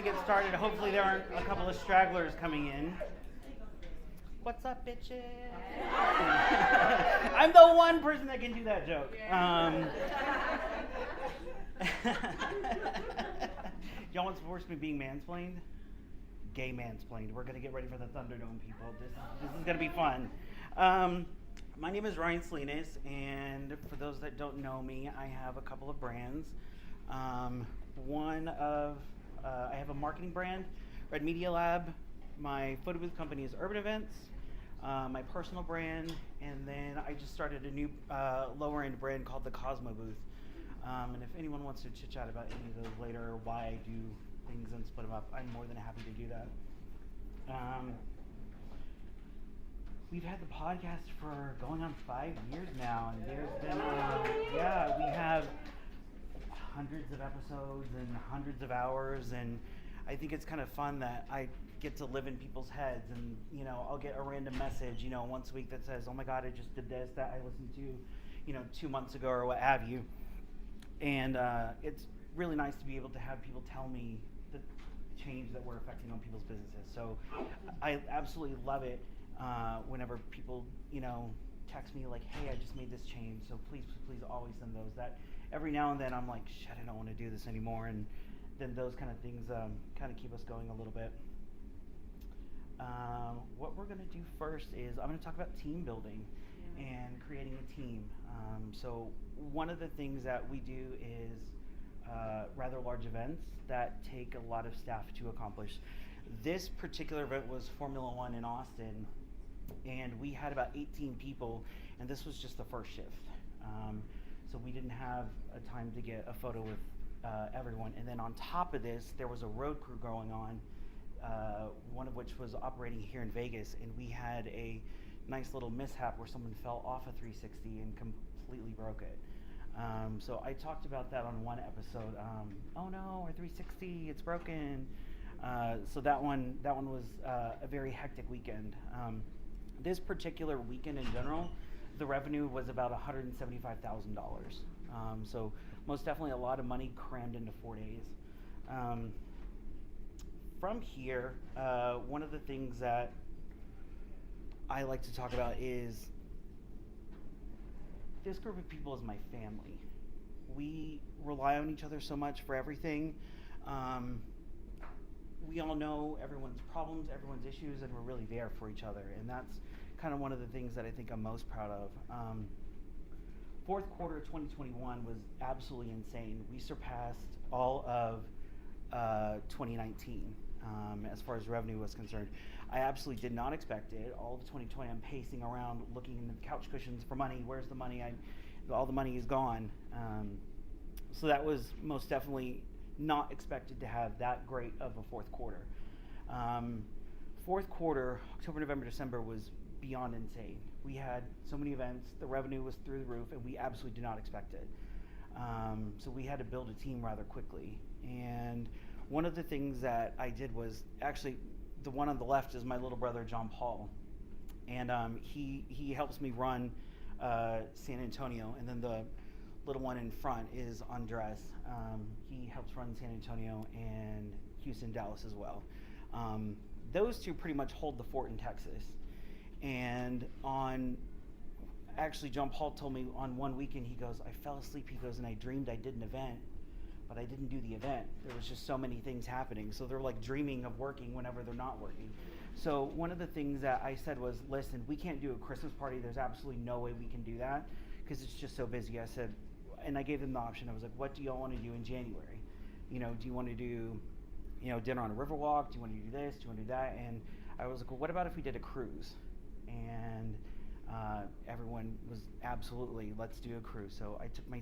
get started. Hopefully there aren't a couple of stragglers coming in. What's up, bitches? I'm the one person that can do that joke. Y'all want to force me being mansplained? Gay mansplained. We're going to get ready for the Thunderdome, people. This is going to be fun. My name is Ryan Salinas, and for those that don't know me, I have a couple of brands. I have a marketing brand, Red Media Lab. My photo booth company is Urban Events. My personal brand, and then I just started a new lower end brand called the Cosmo Booth. And if anyone wants to chit chat about any of those later, or why I do things and split them up, I'm more than happy to do that. We've had the podcast for going on 5 years now, and there's been, we have hundreds of episodes and hundreds of hours, and I think it's kind of fun that I get to live in people's heads, and I'll get a random message once a week that says, oh my god, I just did this that I listened to 2 months ago or what have you. And it's really nice to be able to have people tell me the change that we're affecting on people's businesses. So I absolutely love it whenever people text me like, hey, I just made this change, so please always send those. That every now and then I'm like, shit, I don't want to do this anymore, and then those kind of things kind of keep us going a little bit. What we're going to do first is I'm going to talk about team building and creating a team. So one of the things that we do is rather large events that take a lot of staff to accomplish. This particular event was Formula One in Austin, and we had about 18 people, and this was just the first shift. So we didn't have a time to get a photo with everyone. And then on top of this, there was a road crew going on, one of which was operating here in Vegas, and we had a nice little mishap where someone fell off a 360 and completely broke it. So I talked about that on one episode. Oh no, our 360, it's broken. So that one was a very hectic weekend. This particular weekend in general, the revenue was about $175,000. So most definitely a lot of money crammed into 4 days. From here, one of the things that I like to talk about is this group of people is my family. We rely on each other so much for everything. We all know everyone's problems, everyone's issues, and we're really there for each other. And that's kind of one of the things that I think I'm most proud of. Fourth quarter of 2021 was absolutely insane. We surpassed all of 2019 as far as revenue was concerned. I absolutely did not expect it. All of 2020, I'm pacing around looking in the couch cushions for money. Where's the money? All the money is gone. So that was most definitely not expected to have that great of a fourth quarter. Fourth quarter, October, November, December was beyond insane. We had so many events, the revenue was through the roof, and we absolutely did not expect it. So we had to build a team rather quickly. And one of the things that I did was, actually, the one on the left is my little brother, John Paul. And he helps me run San Antonio, and then the little one in front is Andres. He helps run San Antonio and Houston, Dallas as well. Those two pretty much hold the fort in Texas. And actually John Paul told me on one weekend, he goes, I fell asleep, he goes, and I dreamed I did an event, but I didn't do the event. There was just so many things happening. So they're like dreaming of working whenever they're not working. So one of the things that I said was, listen, we can't do a Christmas party. There's absolutely no way we can do that because it's just so busy. I said, and I gave them the option. I was like, what do y'all want to do in January? Do you want to do, dinner on a river walk? Do you want to do this? Do you want to do that? And I was like, well, what about if we did a cruise? And everyone was absolutely, let's do a cruise. So I took my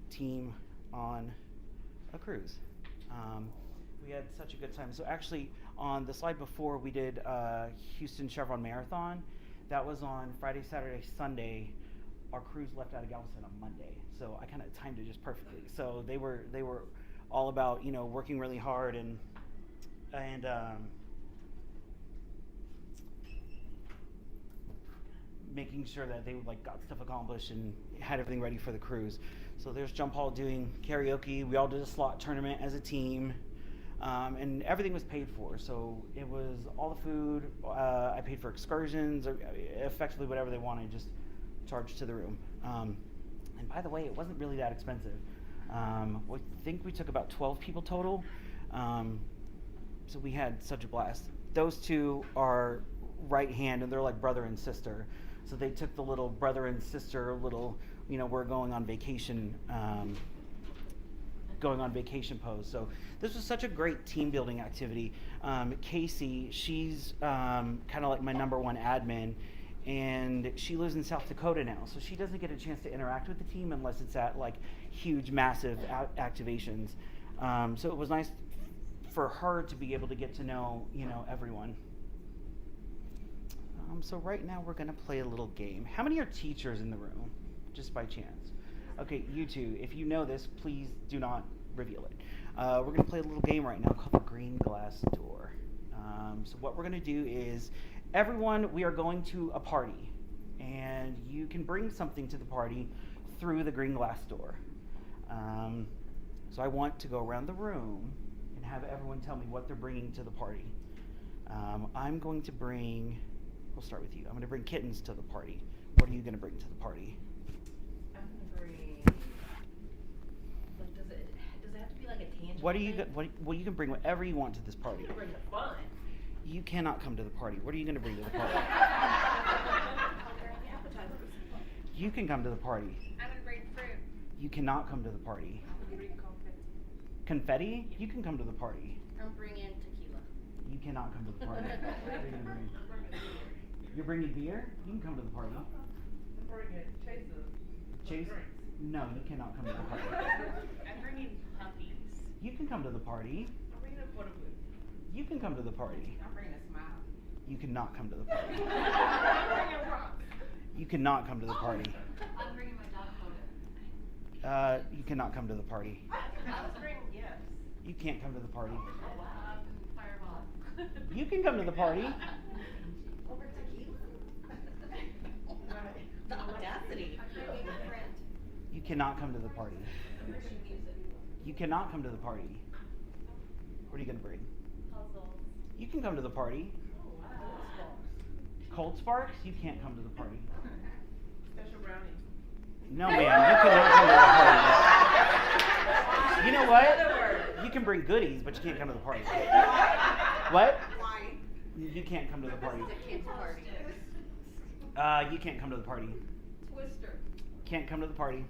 team on a cruise. We had such a good time. So actually, on the slide before, we did Houston Chevron Marathon. That was on Friday, Saturday, Sunday. Our cruise left out of Galveston on Monday, so I kind of timed it just perfectly. So they were all about working really hard and making sure that they got stuff accomplished and had everything ready for the cruise. So there's John Paul doing karaoke. We all did a slot tournament as a team. and everything was paid for. So it was all the food. I paid for excursions, or effectively whatever they wanted, just charged to the room. And by the way, it wasn't really that expensive. I think we took about 12 people total. So we had such a blast. Those two are right hand, and they're like brother and sister. So they took the little brother and sister we're going on vacation pose. So this was such a great team building activity. Casey, she's kind of like my number one admin, and she lives in South Dakota now, so she doesn't get a chance to interact with the team unless it's at like huge, massive activations. So it was nice for her to be able to get to know, everyone. So right now we're gonna play a little game. How many are teachers in the room, just by chance? Okay, you two, if you know this, please do not reveal it. We're gonna play a little game right now called the Green Glass Door. So what we're gonna do is, everyone, we are going to a party, and you can bring something to the party through the Green Glass Door. So I want to go around the room and have everyone tell me what they're bringing to the party. I'm going to bring, we'll start with you. I'm going to bring kittens to the party. What are you going to bring to the party? I'm going to bring, does it have to be like a tangible thing? Well, you can bring whatever you want to this party. I'm going to bring the fun. You cannot come to the party. What are you going to bring to the party? I'll bring the appetizers. You can come to the party. I'm going to bring fruit. You cannot come to the party. I'm going to bring confetti. Confetti? You can come to the party. I'm bringing tequila. You cannot come to the party. What are you going to bring? You're bringing beer? You can come to the party. I'm bringing chaser. Chase? No, you cannot come to the party. I'm bringing puppies. You can come to the party. I'm bringing a photo booth. You can come to the party. I'm bringing a smile. You cannot come to the party. I'm bringing rocks. You cannot come to the party. I'm bringing my dog photo. You cannot come to the party. I was bringing gifts. You can't come to the party. Fireball. You can come to the party. Over tequila? The audacity. I'm bringing a friend. You cannot come to the party. I'm bringing music. You cannot come to the party. What are you going to bring? Puzzles. You can come to the party. Cold Sparks? You can't come to the party. Special brownies. No, ma'am, you cannot come to the party. You know what? You can bring goodies, but you can't come to the party. What? Wine. You can't come to the party. It's a kid's party. You can't come to the party. Twister. Can't come to the party.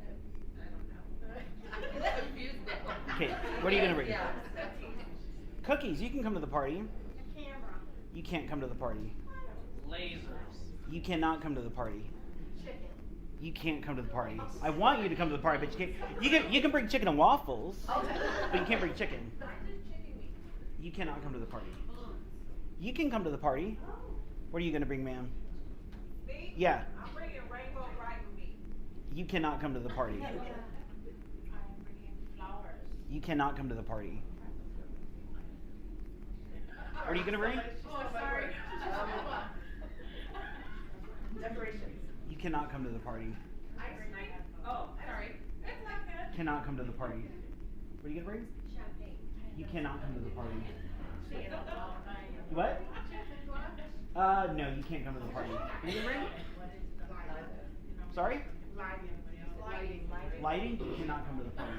I don't know. Confused now. Okay, what are you going to bring? Yeah. Cookies, you can come to the party. A camera. You can't come to the party. Lasers. You cannot come to the party. Chicken. You can't come to the party. I want you to come to the party, but you can't. You can bring chicken and waffles, but you can't bring chicken. You cannot come to the party. You can come to the party. What are you going to bring, ma'am? Me? Yeah. I'm bringing rainbow right with me. You cannot come to the party. I'm bringing flowers. You cannot come to the party. What are you going to bring? Oh, sorry. Decorations. You cannot come to the party. Ice cream. Oh, sorry. It's okay. Cannot come to the party. What are you going to bring? Champagne. You cannot come to the party. Chicken. What? No, you can't come to the party. What are you going to bring? Sorry? Lighting. Lighting? You cannot come to the party.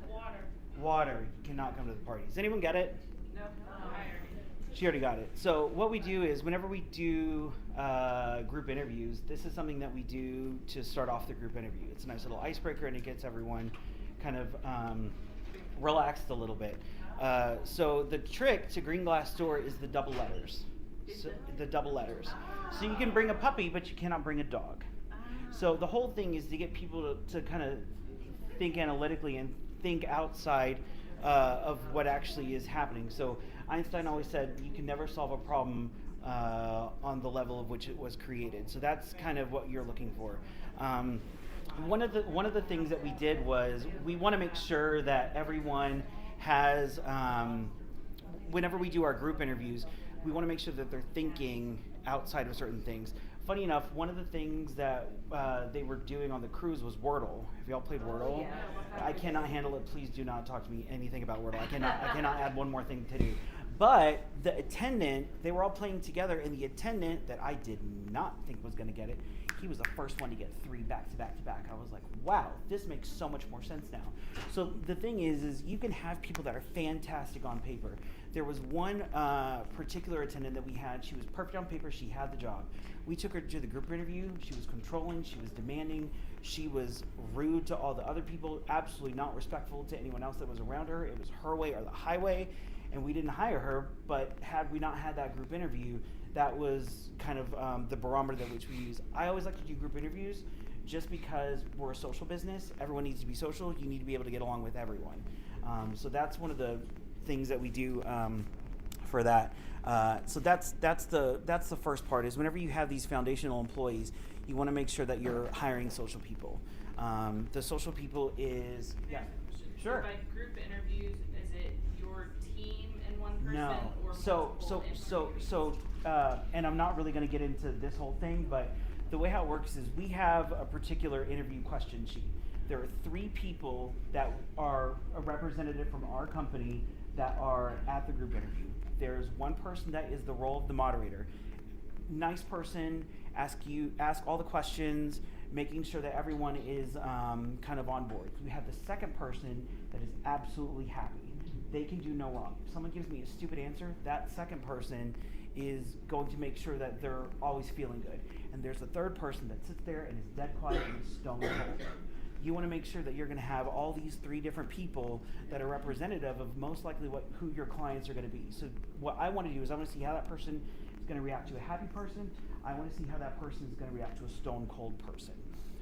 Water. Water? You cannot come to the party. Does anyone get it? No. She already got it. So what we do is whenever we do group interviews, this is something that we do to start off the group interview. It's a nice little icebreaker, and it gets everyone kind of relaxed a little bit. So the trick to Green Glass Door is the double letters. So, the double letters. So you can bring a puppy, but you cannot bring a dog. So the whole thing is to get people to kind of think analytically and think outside of what actually is happening. So Einstein always said you can never solve a problem on the level of which it was created. So that's kind of what you're looking for. One of the things that we did was we want to make sure that everyone has, whenever we do our group interviews, we want to make sure that they're thinking outside of certain things. funny enough, one of the things that they were doing on the cruise was Wordle. Have y'all played Wordle? yeah. I cannot handle it. Please do not talk to me anything about Wordle. I cannot add one more thing to do. But the attendant, they were all playing together, and the attendant that I did not think was going to get it, he was the first one to get 3 back to back to back. I was like, wow, this makes so much more sense now. So the thing is you can have people that are fantastic on paper. There was one particular attendant that we had. She was perfect on paper. She had the job. We took her to the group interview. She was controlling. She was demanding. She was rude to all the other people, absolutely not respectful to anyone else that was around her. It was her way or the highway, and we didn't hire her. But had we not had that group interview, that was kind of the barometer that which we use. I always like to do group interviews just because we're a social business. Everyone needs to be social. You need to be able to get along with everyone. So that's one of the things that we do for that. So that's the first part, is whenever you have these foundational employees, you want to make sure that you're hiring social people. The social people is, yeah, sure. By group interviews, is it your team and one person? No. Or So, and I'm not really going to get into this whole thing, but the way how it works is we have a particular interview question sheet. There are 3 people that are a representative from our company that are at the group interview. There's one person that is the role of the moderator. Nice person, ask all the questions, making sure that everyone is kind of on board. We have the second person that is absolutely happy. They can do no wrong. If someone gives me a stupid answer, that second person is going to make sure that they're always feeling good. And there's a third person that sits there and is dead quiet and is stone cold. You want to make sure that you're going to have all these 3 different people that are representative of most likely who your clients are going to be. So what I want to do is I want to see how that person is going to react to a happy person. I want to see how that person is going to react to a stone cold person.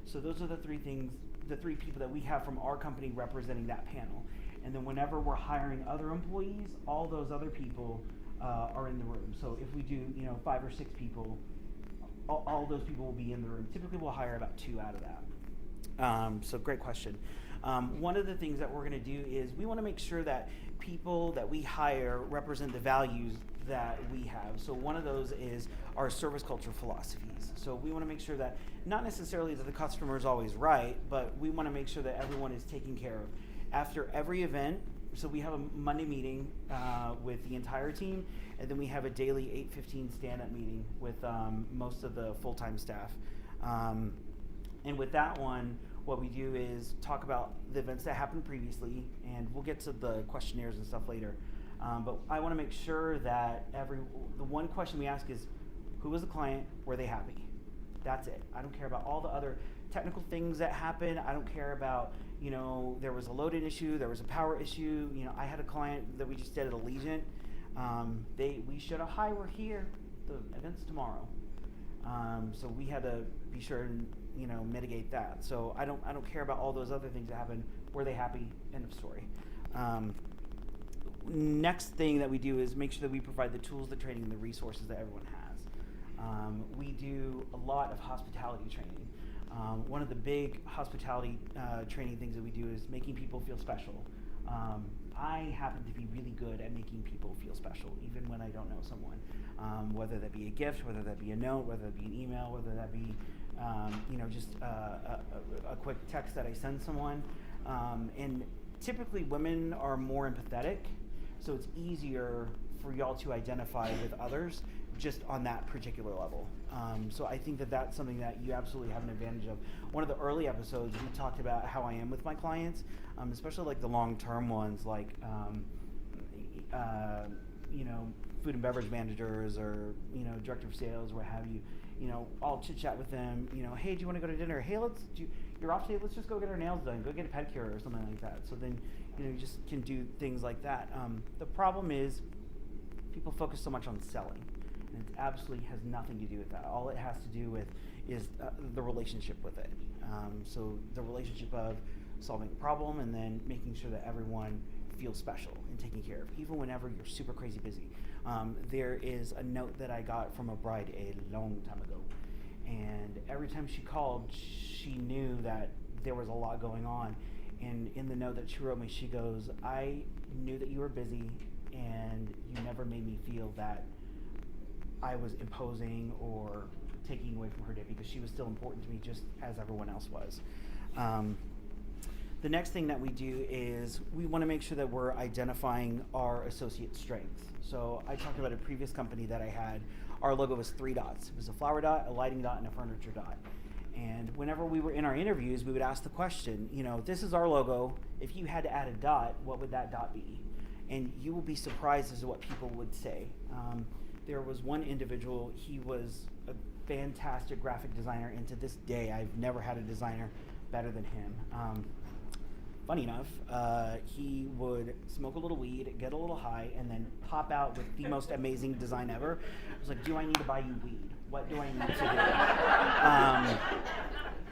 So those are the 3 things, the 3 people that we have from our company representing that panel. And then whenever we're hiring other employees, all those other people are in the room. So if we do, 5 or 6 people, all those people will be in the room. Typically we'll hire about 2 out of that. So great question. One of the things that we're going to do is we want to make sure that people that we hire represent the values that we have. So one of those is our service culture philosophies. So we want to make sure that not necessarily that the customer is always right, but we want to make sure that everyone is taken care of. After every event, so we have a Monday meeting with the entire team, and then we have a daily 8:15 stand-up meeting with most of the full-time staff. And with that one, what we do is talk about the events that happened previously, and we'll get to the questionnaires and stuff later. But I want to make sure that the one question we ask is, who was the client? Were they happy? That's it. I don't care about all the other technical things that happen. I don't care about, there was a loaded issue, there was a power issue. I had a client that we just did at Allegiant. We showed a hi, we're here. The event's tomorrow. So we had to be sure and mitigate that. So I don't care about all those other things that happen. Were they happy? End of story. Next thing that we do is make sure that we provide the tools, the training, and the resources that everyone has. We do a lot of hospitality training. One of the big hospitality training things that we do is making people feel special. I happen to be really good at making people feel special, even when I don't know someone. Whether that be a gift, whether that be a note, whether that be an email, whether that be just a quick text that I send someone. And typically women are more empathetic, so it's easier for y'all to identify with others just on that particular level. So I think that that's something that you absolutely have an advantage of. One of the early episodes, we talked about how I am with my clients, especially like the long-term ones, like food and beverage managers or director of sales, what have you. I'll chit chat with them. Hey, do you want to go to dinner? Hey, you're off today. Let's just go get our nails done. Go get a pedicure or something like that. So then you just can do things like that. The problem is people focus so much on selling, and it absolutely has nothing to do with that. All it has to do with is the relationship with it. So the relationship of solving a problem and then making sure that everyone feels special and taken care of, even whenever you're super crazy busy. There is a note that I got from a bride a long time ago, and every time she called, she knew that there was a lot going on. And in the note that she wrote me, she goes, I knew that you were busy, and you never made me feel that I was imposing or taking away from her day because she was still important to me just as everyone else was. The next thing that we do is we want to make sure that we're identifying our associate strengths. So I talked about a previous company that I had. Our logo was 3 dots. It was a flower dot, a lighting dot, and a furniture dot. And whenever we were in our interviews, we would ask the question, this is our logo. If you had to add a dot, what would that dot be? And you will be surprised as to what people would say. There was one individual, he was a fantastic graphic designer, and to this day, I've never had a designer better than him. Funny enough, he would smoke a little weed, get a little high, and then pop out with the most amazing design ever. I was like, do I need to buy you weed? What do I need to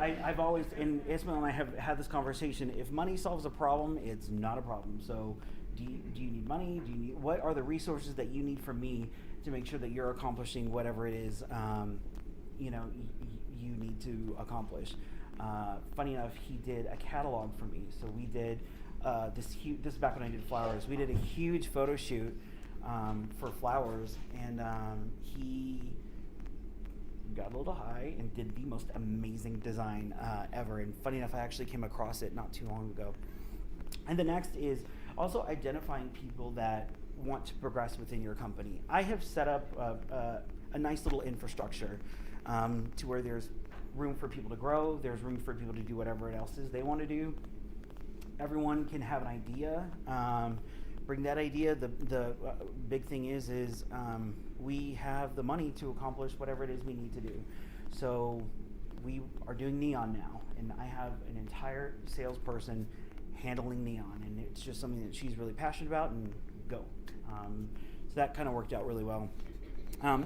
do? I've always, and Ismail and I have had this conversation, if money solves a problem, it's not a problem. So do you need money? What are the resources that you need from me to make sure that you're accomplishing whatever it is you need to accomplish? Funny enough, he did a catalog for me. So we did this is back when I did flowers. We did a huge photo shoot for flowers, and he got a little high and did the most amazing design ever. And funny enough, I actually came across it not too long ago. And the next is also identifying people that want to progress within your company. I have set up a nice little infrastructure to where there's room for people to grow, there's room for people to do whatever else is they want to do. Everyone can have an idea. Bring that idea. The big thing is we have the money to accomplish whatever it is we need to do. So we are doing neon now, and I have an entire salesperson handling neon, and it's just something that she's really passionate about, and go. So that kind of worked out really well.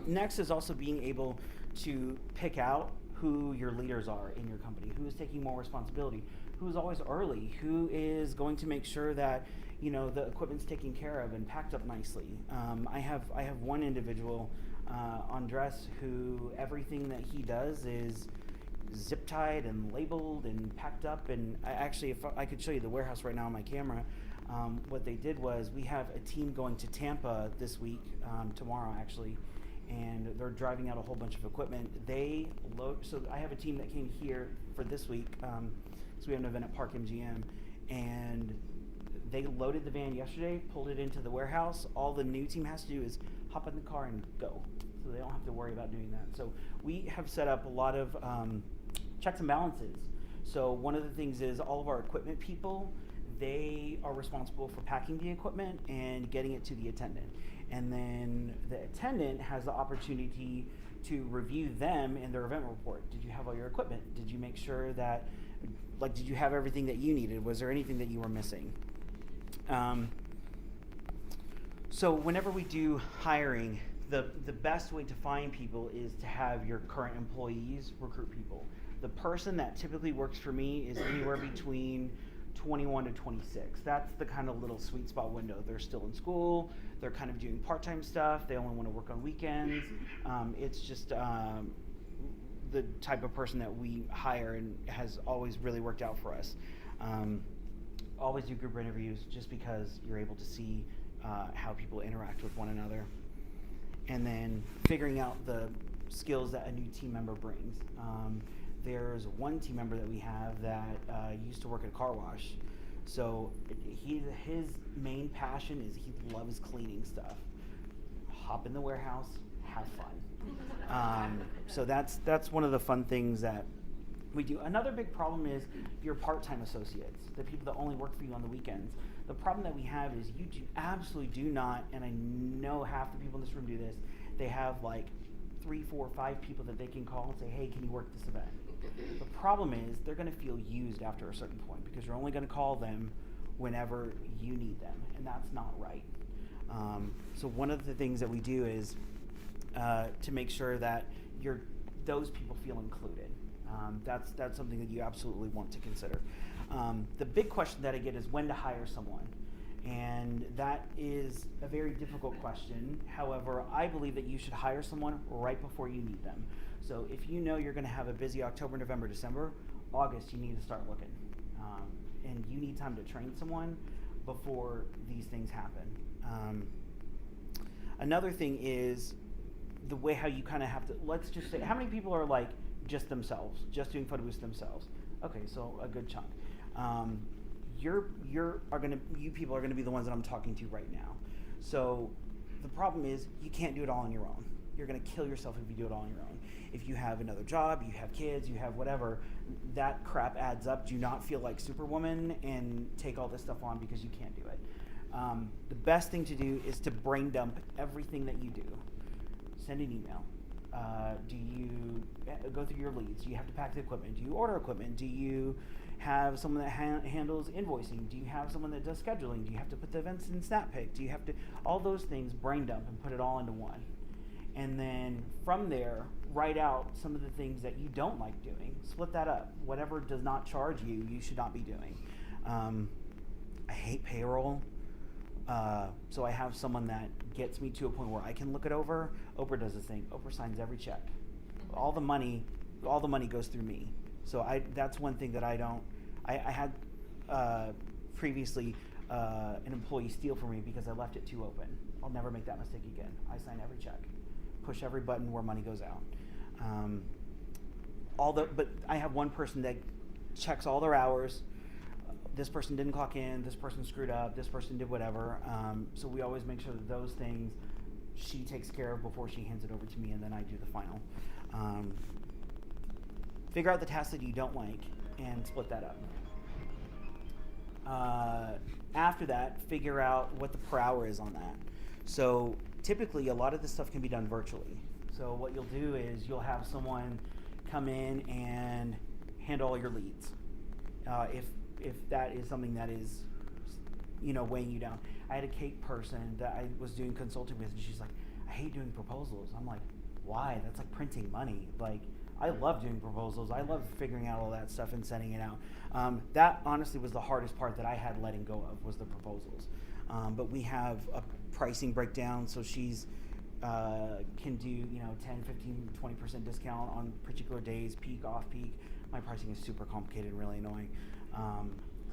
Next is also being able to pick out who your leaders are in your company, who is taking more responsibility, who is always early, who is going to make sure that the equipment's taken care of and packed up nicely. I have one individual, Andres, who everything that he does is zip tied and labeled and packed up. And if I could show you the warehouse right now on my camera, what they did was we have a team going to Tampa this week, tomorrow actually, and they're driving out a whole bunch of equipment. So I have a team that came here for this week, so we have an event at Park MGM, and they loaded the van yesterday, pulled it into the warehouse. All the new team has to do is hop in the car and go, so they don't have to worry about doing that. So we have set up a lot of checks and balances. So one of the things is all of our equipment people, they are responsible for packing the equipment and getting it to the attendant. And then the attendant has the opportunity to review them in their event report. Did you have all your equipment? Did you make sure that, did you have everything that you needed? Was there anything that you were missing? So whenever we do hiring, the best way to find people is to have your current employees recruit people. The person that typically works for me is anywhere between 21 to 26. That's the kind of little sweet spot window. They're still in school, they're kind of doing part-time stuff, they only want to work on weekends. It's just the type of person that we hire, and has always really worked out for us. Always do group interviews just because you're able to see how people interact with one another. And then figuring out the skills that a new team member brings. There's one team member that we have that used to work at a car wash. So his main passion is he loves cleaning stuff. Hop in the warehouse, have fun. So that's one of the fun things that we do. Another big problem is your part-time associates, the people that only work for you on the weekends. The problem that we have is you absolutely do not, and I know half the people in this room do this, they have 3, 4, 5 people that they can call and say, hey, can you work this event? The problem is they're going to feel used after a certain point because you're only going to call them whenever you need them, and that's not right. So one of the things that we do is to make sure that those people feel included. That's something that you absolutely want to consider. The big question that I get is when to hire someone. And that is a very difficult question. However, I believe that you should hire someone right before you need them. So if you know you're going to have a busy October, November, December, August, you need to start looking. And you need time to train someone before these things happen. Another thing is the way how you kind of have to, let's just say, how many people are like just themselves, just doing photo booths themselves? Okay, so a good chunk. You people are gonna be the ones that I'm talking to right now. So the problem is you can't do it all on your own. You're gonna kill yourself if you do it all on your own. If you have another job, you have kids, you have whatever, that crap adds up. Do not feel like Superwoman and take all this stuff on because you can't do it. The best thing to do is to brain dump everything that you do. Send an email. Do you go through your leads? Do you have to pack the equipment? Do you order equipment? Do you have someone that handles invoicing? Do you have someone that does scheduling? Do you have to put the events in SnapPick? Do you have to, all those things, brain dump and put it all into one. And then from there, write out some of the things that you don't like doing. Split that up. Whatever does not charge you, you should not be doing. I hate payroll. So I have someone that gets me to a point where I can look it over. Oprah does this thing. Oprah signs every check. All the money goes through me. So that's one thing that I don't. I had previously an employee steal from me because I left it too open. I'll never make that mistake again. I sign every check, push every button where money goes out. But I have one person that checks all their hours. This person didn't clock in, this person screwed up, this person did whatever. So we always make sure that those things she takes care of before she hands it over to me, and then I do the final. Figure out the tasks that you don't like and split that up. After that, figure out what the per hour is on that. So typically a lot of this stuff can be done virtually. So what you'll do is you'll have someone come in and handle all your leads. If that is something that is, weighing you down. I had a cake person that I was doing consulting with, and she's like, I hate doing proposals. I'm like, why? That's like printing money. Like, I love doing proposals. I love figuring out all that stuff and sending it out. That honestly was the hardest part that I had letting go of, was the proposals. But we have a pricing breakdown, so she's can do 10, 15, 20% discount on particular days, peak, off peak. My pricing is super complicated and really annoying.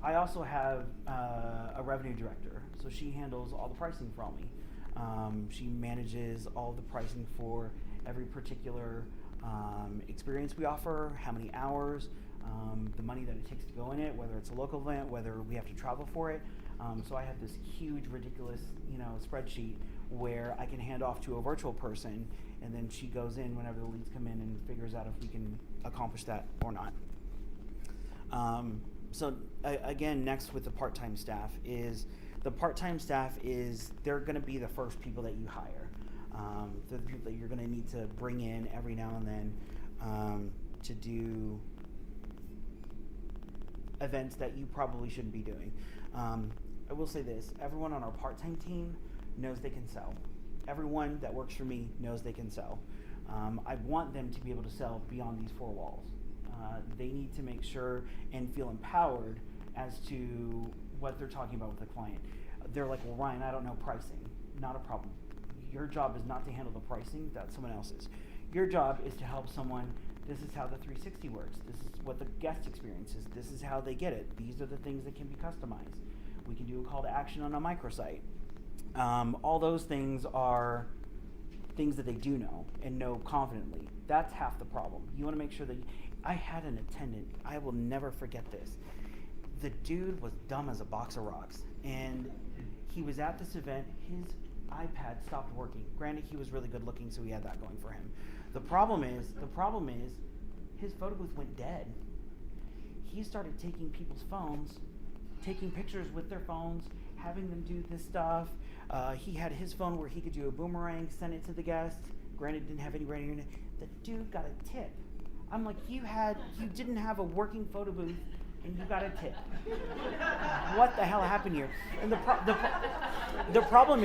I also have a revenue director, so she handles all the pricing for me. She manages all the pricing for every particular experience we offer, how many hours, the money that it takes to go in it, whether it's a local event, whether we have to travel for it. So I have this huge, ridiculous, spreadsheet where I can hand off to a virtual person, and then she goes in whenever the leads come in and figures out if we can accomplish that or not. So again, next with the part-time staff is, they're going to be the first people that you hire. They're the people that you're going to need to bring in every now and then to do events that you probably shouldn't be doing. I will say this, everyone on our part-time team knows they can sell. Everyone that works for me knows they can sell. I want them to be able to sell beyond these four walls. They need to make sure and feel empowered as to what they're talking about with the client. They're like, well, Ryan, I don't know pricing. Not a problem. Your job is not to handle the pricing, that's someone else's. Your job is to help someone, this is how the 360 works. This is what the guest experience is. This is how they get it. These are the things that can be customized. We can do a call to action on a microsite. All those things are things that they do know and know confidently. That's half the problem. You want to make sure that I had an attendant, I will never forget this. The dude was dumb as a box of rocks, and he was at this event, his iPad stopped working. Granted, he was really good looking, so he had that going for him. The problem is his photo booth went dead. He started taking people's phones, taking pictures with their phones, having them do this stuff. He had his phone where he could do a boomerang, send it to the guest. Granted, didn't have any radio in it. The dude got a tip. I'm like, you didn't have a working photo booth, and you got a tip. What the hell happened here? And the problem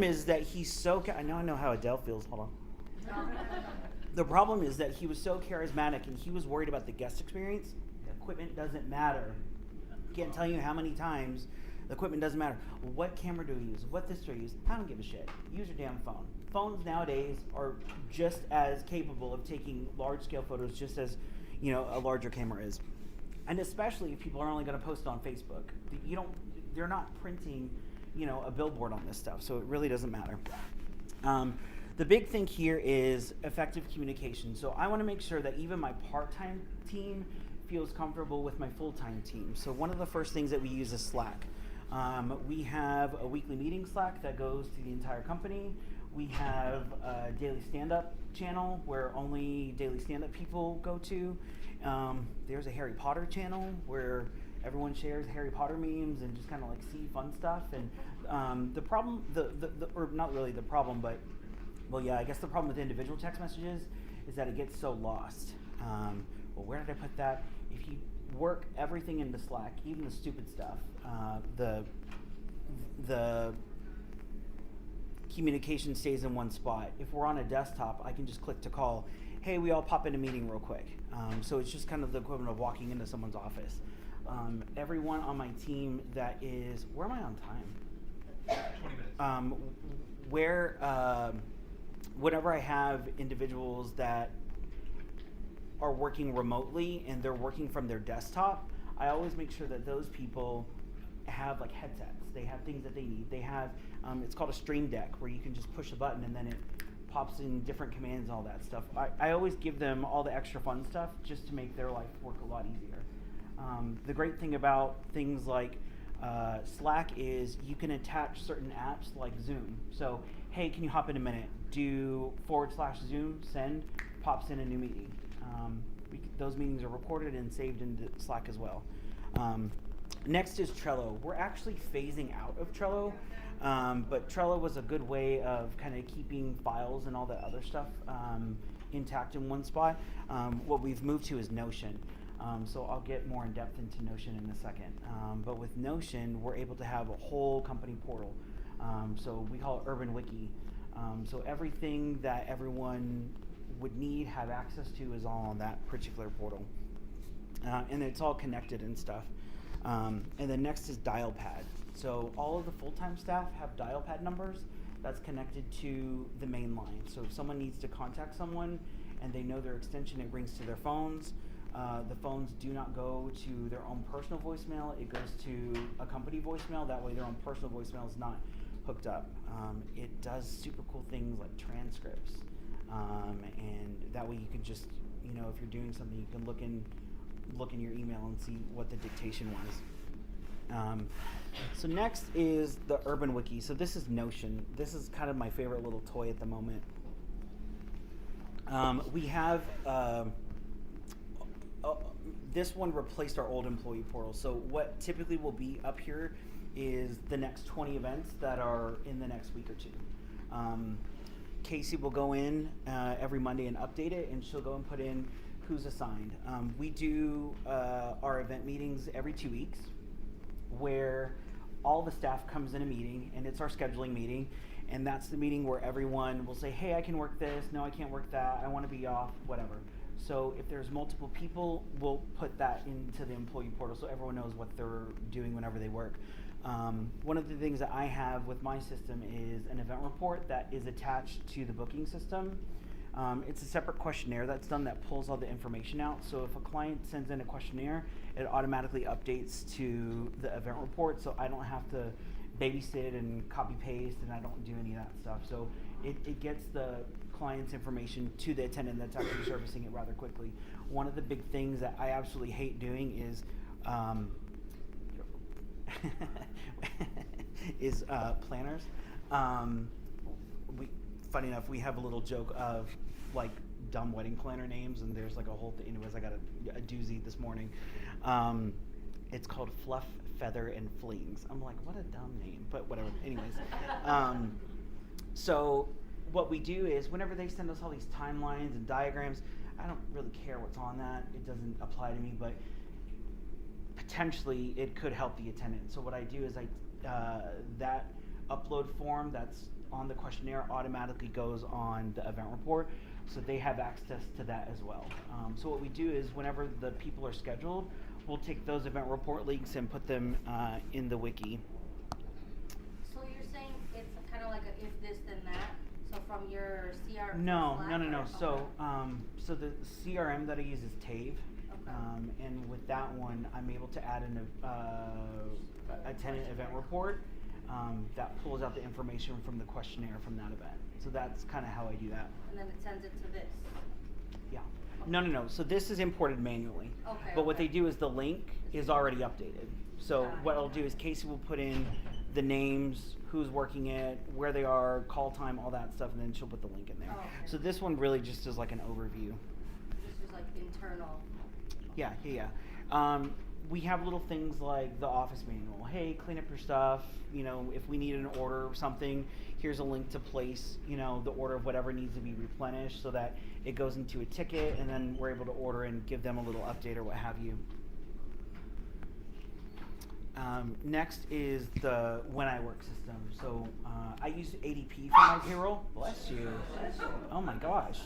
is that he's so. I know how Adele feels. Hold on. The problem is that he was so charismatic, and he was worried about the guest experience. The equipment doesn't matter. Can't tell you how many times. The equipment doesn't matter. What camera do we use? What this do we use? I don't give a shit. Use your damn phone. Phones nowadays are just as capable of taking large-scale photos, just as a larger camera is. And especially if people are only going to post it on Facebook. They're not printing, a billboard on this stuff, so it really doesn't matter. The big thing here is effective communication. So I want to make sure that even my part-time team feels comfortable with my full-time team. So one of the first things that we use is Slack. We have a weekly meeting Slack that goes to the entire company. We have a daily stand-up channel where only daily stand-up people go to. There's a Harry Potter channel where everyone shares Harry Potter memes and just kind of like see fun stuff. And the problem, or not really the problem, but well, yeah, I guess the problem with individual text messages is that it gets so lost. Well, where did I put that? If you work everything into Slack, even the stupid stuff, the communication stays in one spot. If we're on a desktop, I can just click to call. Hey, we all pop in a meeting real quick. So it's just kind of the equivalent of walking into someone's office. Everyone on my team that is, where am I on time? 20 minutes. Whenever I have individuals that are working remotely and they're working from their desktop, I always make sure that those people have like headsets. They have things that they need. They have, it's called a stream deck where you can just push a button and then it pops in different commands and all that stuff. I always give them all the extra fun stuff just to make their life work a lot easier. The great thing about things like Slack is you can attach certain apps like Zoom. So, hey, can you hop in a minute? Do /Zoom, send, pops in a new meeting. Those meetings are recorded and saved into Slack as well. Next is Trello. We're actually phasing out of Trello, but Trello was a good way of kind of keeping files and all that other stuff intact in one spot. What we've moved to is Notion. So I'll get more in depth into Notion in a second. But with Notion, we're able to have a whole company portal. So we call it Urban Wiki. So everything that everyone would need, have access to, is all on that particular portal. And it's all connected and stuff. And then next is Dialpad. So all of the full-time staff have Dialpad numbers that's connected to the main line. So if someone needs to contact someone and they know their extension, it rings to their phones. The phones do not go to their own personal voicemail. It goes to a company voicemail. That way their own personal voicemail is not hooked up. It does super cool things like transcripts. And that way you can just, if you're doing something, you can look in your email and see what the dictation was. So next is the Urban Wiki. So this is Notion. This is kind of my favorite little toy at the moment. We have this one replaced our old employee portal. So what typically will be up here is the next 20 events that are in the next week or two. Casey will go in every Monday and update it, and she'll go and put in who's assigned. We do our event meetings every 2 weeks, where all the staff comes in a meeting, and it's our scheduling meeting, and that's the meeting where everyone will say, hey, I can work this, no, I can't work that, I want to be off, whatever. So if there's multiple people, we'll put that into the employee portal so everyone knows what they're doing whenever they work. One of the things that I have with my system is an event report that is attached to the booking system. It's a separate questionnaire that's done that pulls all the information out. So if a client sends in a questionnaire, it automatically updates to the event report, so I don't have to babysit and copy paste, and I don't do any of that stuff. So it gets the client's information to the attendant that's actually servicing it rather quickly. One of the big things that I absolutely hate doing is planners. Funny enough, we have a little joke of like dumb wedding planner names, and there's like a whole thing. Anyways, I got a doozy this morning. It's called Fluff, Feather, and Flings. I'm like, what a dumb name, but whatever. Anyways, so what we do is whenever they send us all these timelines and diagrams, I don't really care what's on that. It doesn't apply to me, but potentially it could help the attendant. So what I do is that upload form that's on the questionnaire automatically goes on the event report, so they have access to that as well. So what we do is whenever the people are scheduled, we'll take those event report links and put them in the wiki. So you're saying it's kind of like a if this then that? So from your CRM? No. Okay. So the CRM that I use is Tave. Okay. And with that one, I'm able to add an attendant event report that pulls out the information from the questionnaire from that event. So that's kind of how I do that. And then it sends it to this. Yeah. No. So this is imported manually. Okay. But what okay. they do is the link is already updated. So Got it. what I'll do is Casey will put in the names, who's working it, where they are, call time, all that stuff, and then she'll put the link in there. Oh, okay. So this one really just is like an overview. This is like internal. Yeah. We have little things like the office manual. Hey, clean up your stuff. You know, if we need an order or something, here's a link to place, you know, the order of whatever needs to be replenished so that it goes into a ticket and then we're able to order and give them a little update or what have you. Next is the When I Work system. So I use ADP for my payroll. Bless you. Oh my gosh.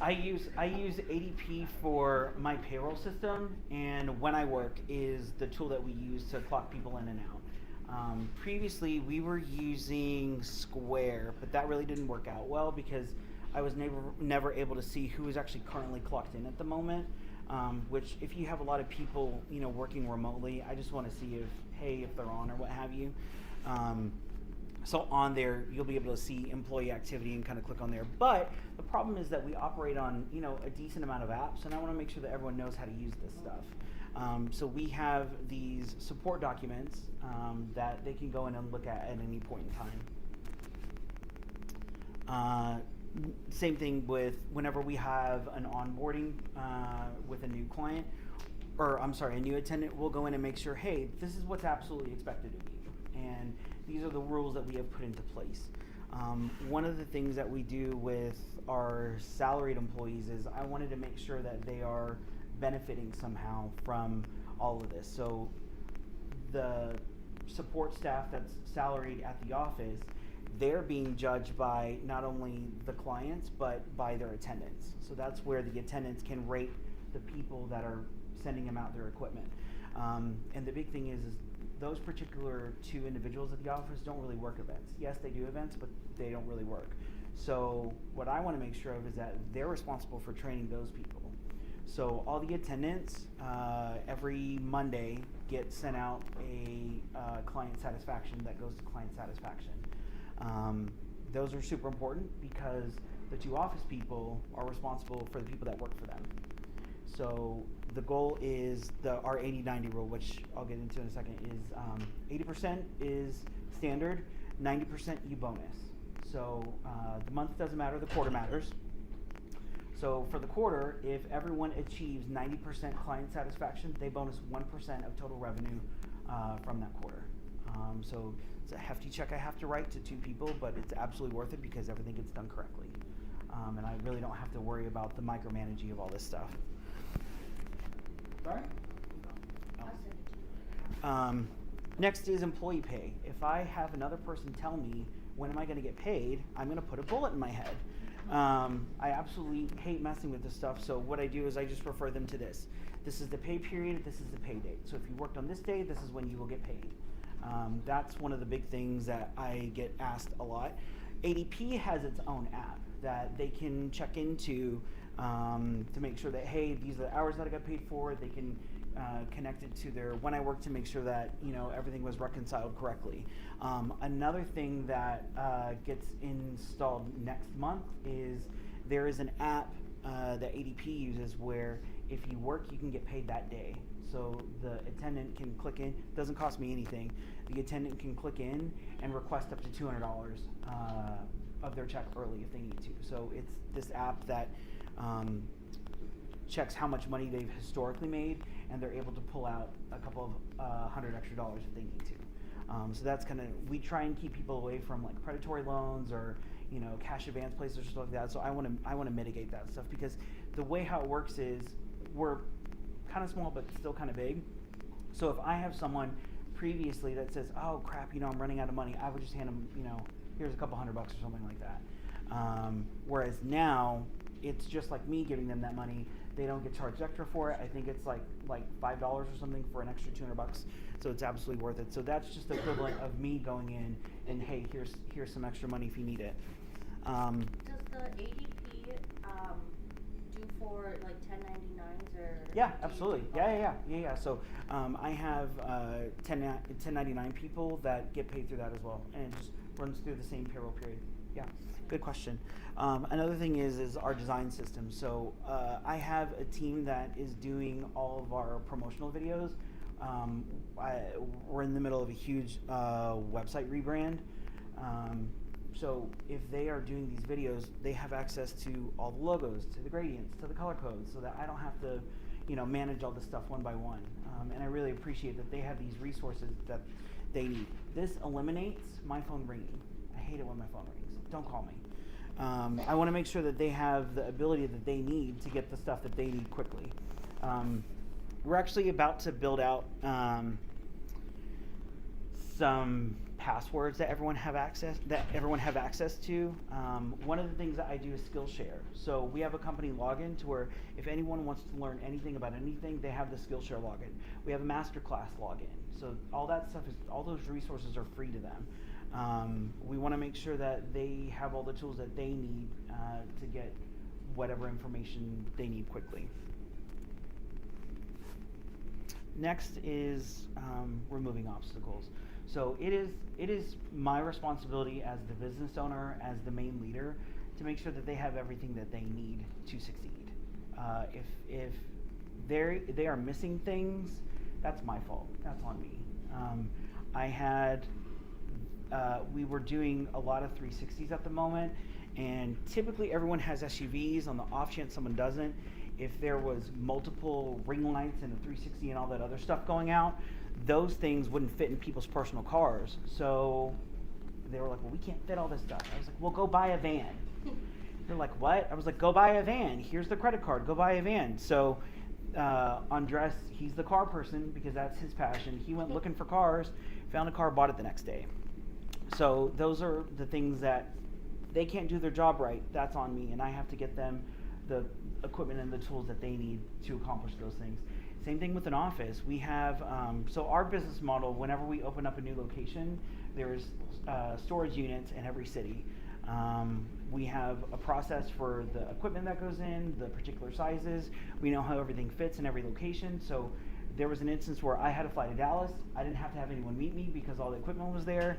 I use ADP for my payroll system, and When I Work is the tool that we use to clock people in and out. Previously, we were using Square, but that really didn't work out well because I was never able to see who is actually currently clocked in at the moment. Which, if you have a lot of people, you know, working remotely, I just want to see if they're on or what have you. So on there, you'll be able to see employee activity and kind of click on there. But the problem is that we operate on, you know, a decent amount of apps, and I want to make sure that everyone knows how to use this stuff. So we have these support documents that they can go in and look at any point in time. Same thing with whenever we have an onboarding with a new client, or I'm sorry, a new attendant, we'll go in and make sure, hey, this is what's absolutely expected of you. And these are the rules that we have put into place. One of the things that we do with our salaried employees is I wanted to make sure that they are benefiting somehow from all of this. So the support staff that's salaried at the office, they're being judged by not only the clients, but by their attendance. So that's where the attendants can rate the people that are sending them out their equipment. And the big thing is those particular two individuals at the office don't really work events. Yes, they do events, but they don't really work. So what I want to make sure of is that they're responsible for training those people. So all the attendants every Monday get sent out a client satisfaction that goes to client satisfaction. Those are super important because the two office people are responsible for the people that work for them. So the goal is our 80-90 rule, which I'll get into in a second, is 80% is standard, 90% you bonus. So the month doesn't matter, the quarter matters. So for the quarter, if everyone achieves 90% client satisfaction, they bonus 1% of total revenue from that quarter. So it's a hefty check I have to write to two people, but it's absolutely worth it because everything gets done correctly. And I really don't have to worry about the micromanaging of all this stuff. Sorry? Next is employee pay. If I have another person tell me when am I going to get paid, I'm going to put a bullet in my head. I absolutely hate messing with this stuff, so what I do is I just refer them to this. This is the pay period, this is the pay date. So if you worked on this day, this is when you will get paid. That's one of the big things that I get asked a lot. ADP has its own app that they can check into to make sure that, hey, these are the hours that I got paid for. They can connect it to their When I Work to make sure that, you know, everything was reconciled correctly. Another thing that gets installed next month is there is an app that ADP uses where if you work, you can get paid that day. So the attendant can click in, doesn't cost me anything. The attendant can click in and request up to $200 of their check early if they need to. So it's this app that checks how much money they've historically made, and they're able to pull out a couple of $100 extra if they need to. So that's kind of, we try and keep people away from like predatory loans or, you know, cash advance places or stuff like that. So I want to mitigate that stuff because the way how it works is we're kind of small but still kind of big. So if I have someone previously that says, oh crap, you know, I'm running out of money, I would just hand them, you know, here's a couple $100 or something like that. Whereas now it's just like me giving them that money. They don't get charged extra for it. I think it's like $5 or something for an extra $200. So it's absolutely worth it. So that's just the equivalent of me going in and, hey, here's some extra money if you need it. Does the ADP do for like 1099s or? Yeah, do you absolutely. do- Yeah. So I have 1099 people that get paid through that as well, and it just runs through the same payroll period. Yeah, good question. Another thing is our design system. So I have a team that is doing all of our promotional videos. We're in the middle of a huge website rebrand. So if they are doing these videos, they have access to all the logos, to the gradients, to the color codes, so that I don't have to, manage all this stuff one by one. And I really appreciate that they have these resources that they need. This eliminates my phone ringing. I hate it when my phone rings. Don't call me. I want to make sure that they have the ability that they need to get the stuff that they need quickly. We're actually about to build out some passwords that everyone have access to. One of the things that I do is Skillshare. So we have a company login to where if anyone wants to learn anything about anything, they have the Skillshare login. We have a masterclass login. So all that stuff all those resources are free to them. We want to make sure that they have all the tools that they need to get whatever information they need quickly. Next is removing obstacles. So it is my responsibility as the business owner, as the main leader, to make sure that they have everything that they need to succeed. If they are missing things, that's my fault. That's on me. We were doing a lot of 360s at the moment, and typically everyone has SUVs. On the off chance someone doesn't, if there was multiple ring lights and a 360 and all that other stuff going out, those things wouldn't fit in people's personal cars. So they were like, well, we can't fit all this stuff. I was like, well, go buy a van. They're like, what? I was like, go buy a van. Here's the credit card. Go buy a van. So Andres, he's the car person because that's his passion. He went looking for cars, found a car, bought it the next day. So those are the things that they can't do their job right. That's on me, and I have to get them the equipment and the tools that they need to accomplish those things. Same thing with an office. We have, so our business model, whenever we open up a new location, there's storage units in every city. We have a process for the equipment that goes in, the particular sizes. We know how everything fits in every location. So there was an instance where I had to fly to Dallas. I didn't have to have anyone meet me because all the equipment was there.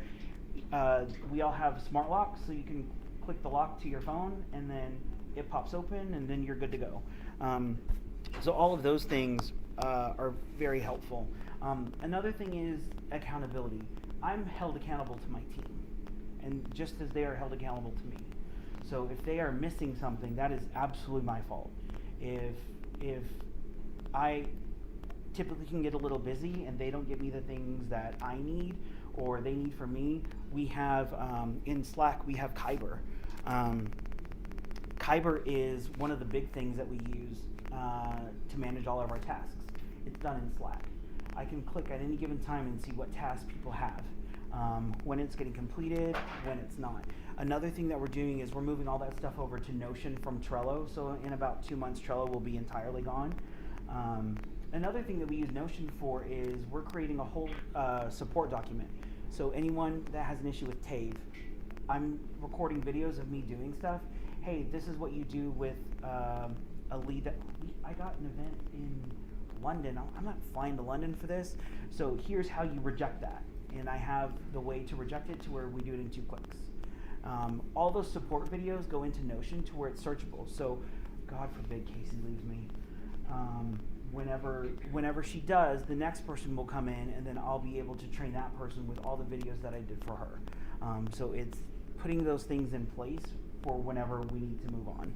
We all have smart locks, so you can click the lock to your phone and then it pops open and then you're good to go. So all of those things are very helpful. Another thing is accountability. I'm held accountable to my team, and just as they are held accountable to me. So if they are missing something, that is absolutely my fault. If I typically can get a little busy and they don't give me the things that I need or they need from me, we have in Slack we have Kyber. Kyber is one of the big things that we use to manage all of our tasks. It's done in Slack. I can click at any given time and see what tasks people have, when it's getting completed, when it's not. Another thing that we're doing is we're moving all that stuff over to Notion from Trello. So in about 2 months, Trello will be entirely gone. Another thing that we use Notion for is we're creating a whole support document. So anyone that has an issue with TAVE, I'm recording videos of me doing stuff. Hey, this is what you do with a lead that I got an event in London. I'm not flying to London for this. So here's how you reject that. And I have the way to reject it to where we do it in 2 clicks. All those support videos go into Notion to where it's searchable. So God forbid Casey leaves me. Whenever she does, the next person will come in and then I'll be able to train that person with all the videos that I did for her. So it's putting those things in place for whenever we need to move on.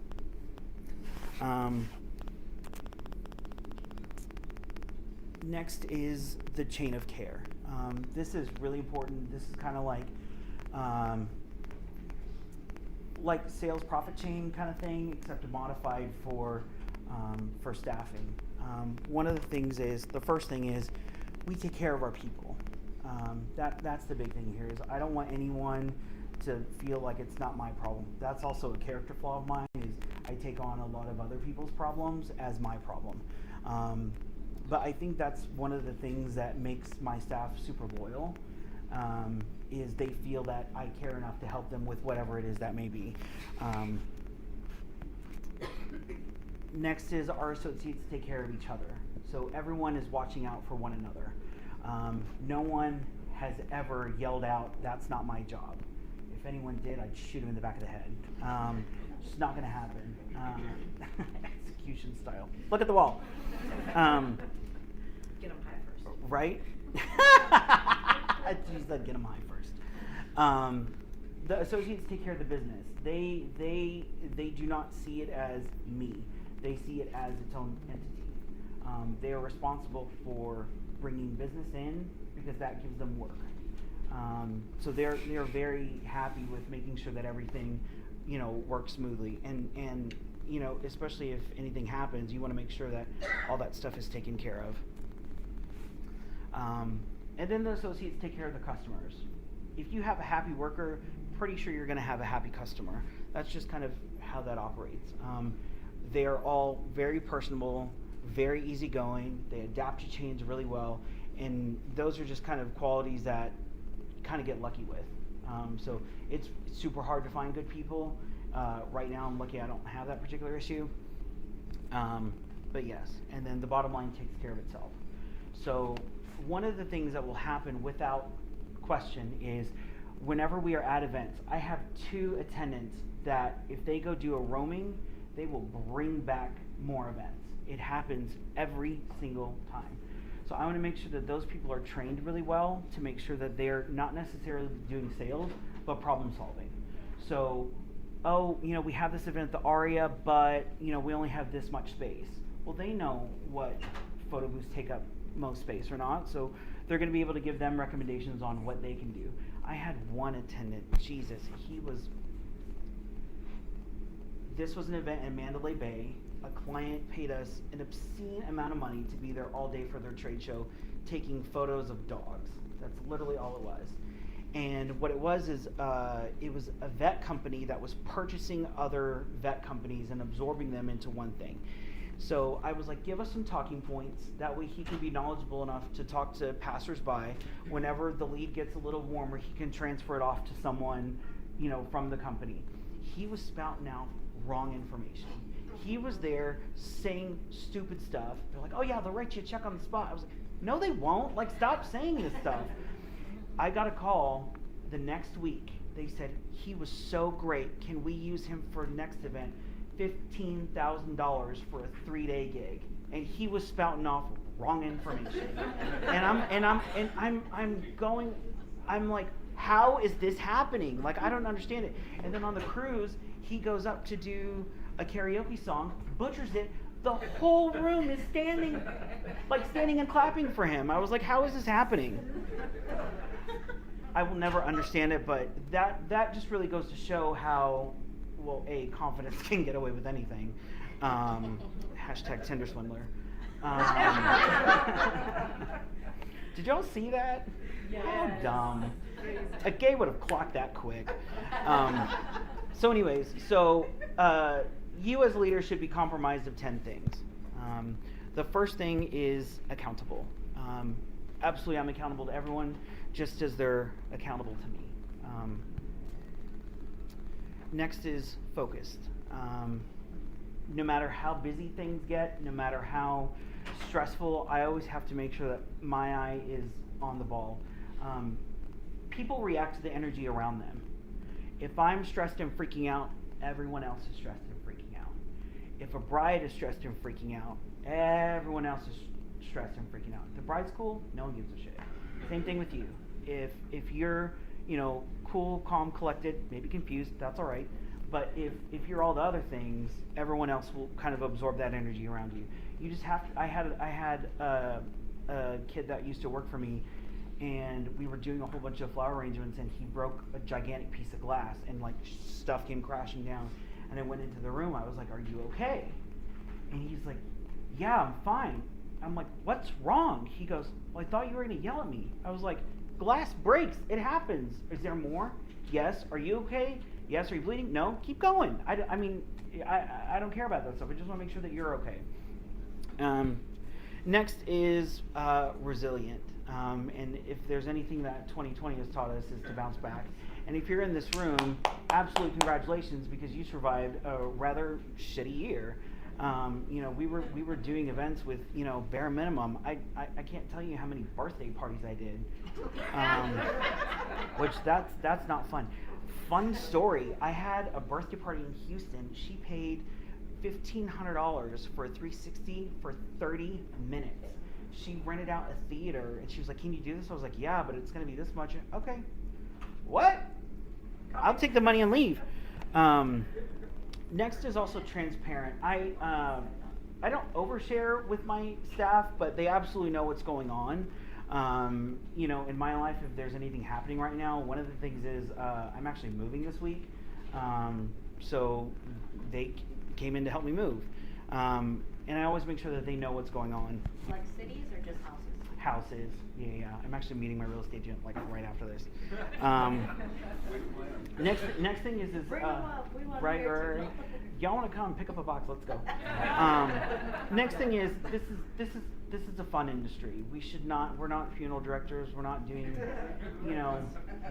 Next is the chain of care. This is really important. This is kind of like sales profit chain kind of thing, except modified for staffing. One of the things is, the first thing is, we take care of our people. That's the big thing here, is I don't want anyone to feel like it's not my problem. That's also a character flaw of mine, is I take on a lot of other people's problems as my problem. But I think that's one of the things that makes my staff super loyal, is they feel that I care enough to help them with whatever it is that may be. Next is our associates take care of each other. So everyone is watching out for one another. No one has ever yelled out, "That's not my job." If anyone did, I'd shoot him in the back of the head. It's not going to happen. Execution style. Look at the wall. Get them high first. Right? She said, "Get them high first." The associates take care of the business. They do not see it as me. They see it as its own entity. They are responsible for bringing business in because that gives them work. So they're very happy with making sure that everything, works smoothly. And especially if anything happens, you want to make sure that all that stuff is taken care of. And then the associates take care of the customers. If you have a happy worker, pretty sure you're going to have a happy customer. That's just kind of how that operates. They are all very personable, very easygoing. They adapt to change really well, and those are just kind of qualities that you kind of get lucky with. So it's super hard to find good people. Right now, I'm lucky I don't have that particular issue. But yes, and then the bottom line takes care of itself. So one of the things that will happen without question is whenever we are at events, I have 2 attendants that if they go do a roaming, they will bring back more events. It happens every single time. So I want to make sure that those people are trained really well to make sure that they're not necessarily doing sales, but problem solving. So, we have this event at the Aria, but, we only have this much space. Well, they know what photo booths take up most space or not, so they're going to be able to give them recommendations on what they can do. I had one attendant, Jesus, this was an event in Mandalay Bay. A client paid us an obscene amount of money to be there all day for their trade show, taking photos of dogs. That's literally all it was. And what it was is, it was a vet company that was purchasing other vet companies and absorbing them into one thing. So I was like, give us some talking points. That way he can be knowledgeable enough to talk to passersby. Whenever the lead gets a little warmer, he can transfer it off to someone, from the company. He was spouting out wrong information. He was there saying stupid stuff. They're like, "Oh yeah, they'll write you a check on the spot." I was like, "No, they won't. Like, stop saying this stuff." I got a call the next week. They said, "He was so great. Can we use him for next event? $15,000 for a 3-day gig." And he was spouting off wrong information. I'm like, how is this happening? Like, I don't understand it. And then on the cruise, he goes up to do a karaoke song, butchers it. The whole room is standing and clapping for him. I was like, how is this happening? I will never understand it, but that just really goes to show how, confidence can get away with anything. Hashtag Tinder swindler. Did y'all see that? Yes. How dumb. A gay would have clocked that quick. So anyways, you as a leader should be comprised of 10 things. The first thing is accountable. Absolutely, I'm accountable to everyone, just as they're accountable to me. Next is focused. No matter how busy things get, no matter how stressful, I always have to make sure that my eye is on the ball. People react to the energy around them. If I'm stressed and freaking out, everyone else is stressed and freaking out. If a bride is stressed and freaking out, everyone else is stressed and freaking out. If the bride's cool, no one gives a shit. Same thing with you. If you're, cool, calm, collected, maybe confused, that's all right. But if you're all the other things, everyone else will kind of absorb that energy around you. You just have to. I had a kid that used to work for me, and we were doing a whole bunch of flower arrangements, and he broke a gigantic piece of glass, and stuff came crashing down. And I went into the room. I was like, "Are you okay?" And he's like, "Yeah, I'm fine." I'm like, "What's wrong?" He goes, "Well, I thought you were gonna yell at me." I was like, "Glass breaks. It happens. Is there more?" "Yes." "Are you okay?" "Yes." "Are you bleeding?" "No." "Keep going." I don't care about that stuff. I just want to make sure that you're okay. Next is resilient. And if there's anything that 2020 has taught us is to bounce back. And if you're in this room, absolutely congratulations, because you survived a rather shitty year. You know, we were doing events with, you know, bare minimum. I can't tell you how many birthday parties I did, which that's not fun. Fun story. I had a birthday party in Houston. She paid $1,500 for a 360 for 30 minutes. She rented out a theater and she was like, "Can you do this?" I was like, "Yeah, but it's gonna be this much." Okay. What? I'll take the money and leave. Next is also transparent. I don't overshare with my staff, but they absolutely know what's going on. You know, in my life, if there's anything happening right now, one of the things is I'm actually moving this week, so they came in to help me move, and I always make sure that they know what's going on. Like cities or just houses? Houses, yeah. I'm actually meeting my real estate agent like right after this. Next thing is Bring 'em up. We wanna right. hear it. Y'all want to come pick up a box? Let's go. Next thing is this is a fun industry. We're not funeral directors. We're not doing, you know,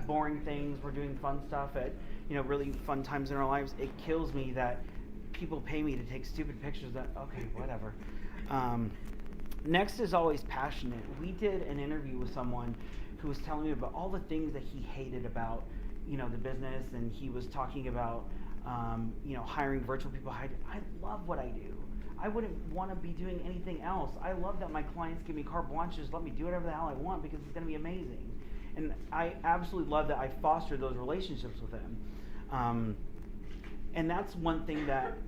boring things. We're doing fun stuff at, you know, really fun times in our lives. It kills me that people pay me to take stupid pictures. That okay, whatever. Next is always passionate. We did an interview with someone who was telling me about all the things that he hated about, you know, the business, and he was talking about, you know, hiring virtual people. I love what I do. I wouldn't want to be doing anything else. I love that my clients give me carte blanche, just let me do whatever the hell I want because it's going to be amazing. And I absolutely love that I foster those relationships with them. And that's one thing that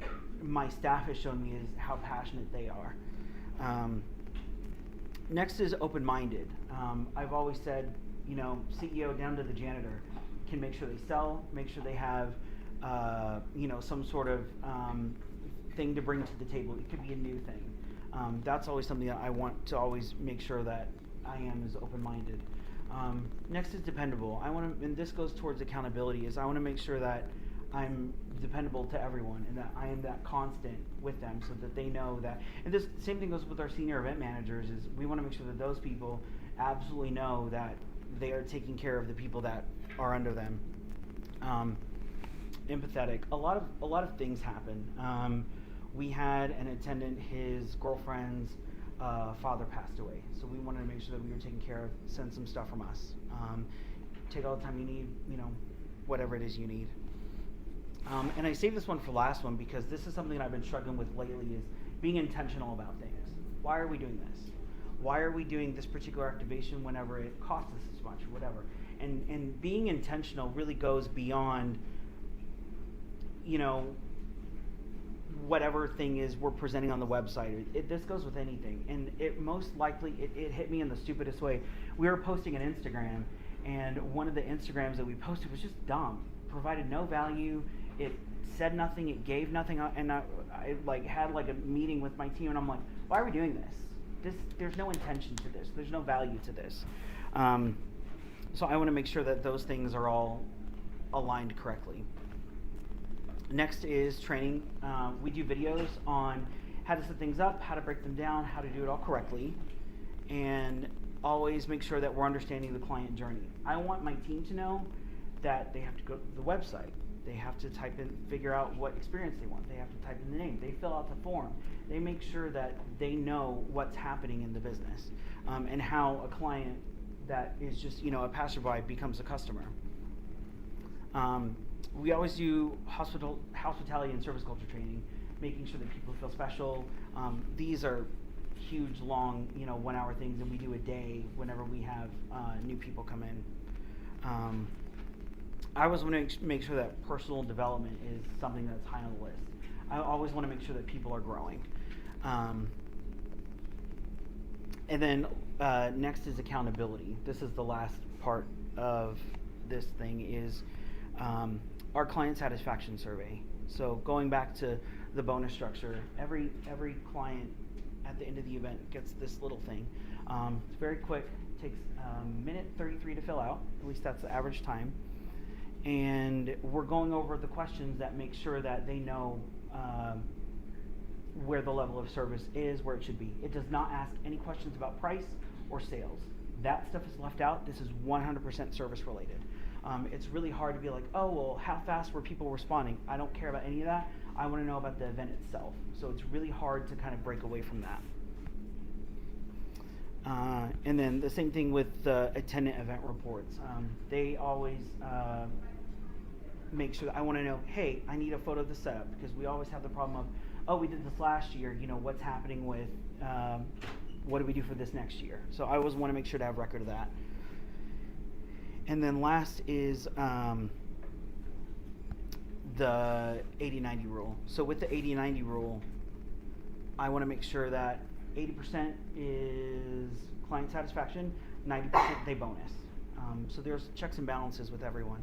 my staff has shown me is how passionate they are. Next is open-minded. I've always said, you know, CEO down to the janitor can make sure they sell, make sure they have, you know, some sort of thing to bring to the table. It could be a new thing. That's always something that I want to always make sure that I am is open-minded. Next is dependable. And this goes towards accountability, is I want to make sure that I'm dependable to everyone and that I am that constant with them so that they know that. And this same thing goes with our senior event managers, is we want to make sure that those people absolutely know that they are taking care of the people that are under them. Empathetic. A lot of things happen. We had an attendant, his girlfriend's father passed away, so we wanted to make sure that we were taking care of, send some stuff from us. Take all the time you need, you know, whatever it is you need. And I saved this one for last one because this is something that I've been struggling with lately, is being intentional about things. Why are we doing this? Why are we doing this particular activation whenever it costs us this much, whatever? And being intentional really goes beyond, you know, whatever thing is we're presenting on the website. This goes with anything. And it most likely, it hit me in the stupidest way. We were posting an Instagram, and one of the Instagrams that we posted was just dumb. Provided no value. It said nothing. It gave nothing. And I like had like a meeting with my team, and I'm like, why are we doing this? There's no intention to this. There's no value to this. So I want to make sure that those things are all aligned correctly. Next is training. We do videos on how to set things up, how to break them down, how to do it all correctly, and always make sure that we're understanding the client journey. I want my team to know that they have to go to the website. They have to type in, figure out what experience they want. They have to type in the name. They fill out the form. They make sure that they know what's happening in the business, and how a client that is just, you know, a passerby becomes a customer. We always do hospitality and service culture training, making sure that people feel special. These are huge, long, you know, 1 hour things, and we do a day whenever we have new people come in. I always want to make sure that personal development is something that's high on the list. I always want to make sure that people are growing. And then next is accountability. This is the last part of this thing, is our client satisfaction survey. So going back to the bonus structure, every client at the end of the event gets this little thing. It's very quick. It takes a minute 33 to fill out. At least that's the average time. And we're going over the questions that make sure that they know where the level of service is, where it should be. It does not ask any questions about price or sales. That stuff is left out. This is 100% service related. It's really hard to be like, oh, well, how fast were people responding? I don't care about any of that. I want to know about the event itself. So it's really hard to kind of break away from that. And then the same thing with the attendant event reports. They always make sure that I want to know, hey, I need a photo of the setup, because we always have the problem of, oh, we did this last year, what's happening with, what do we do for this next year? So I always want to make sure to have record of that. And then last is the 80-90 rule. So with the 80-90 rule, I want to make sure that 80% is client satisfaction, 90% they bonus. So there's checks and balances with everyone.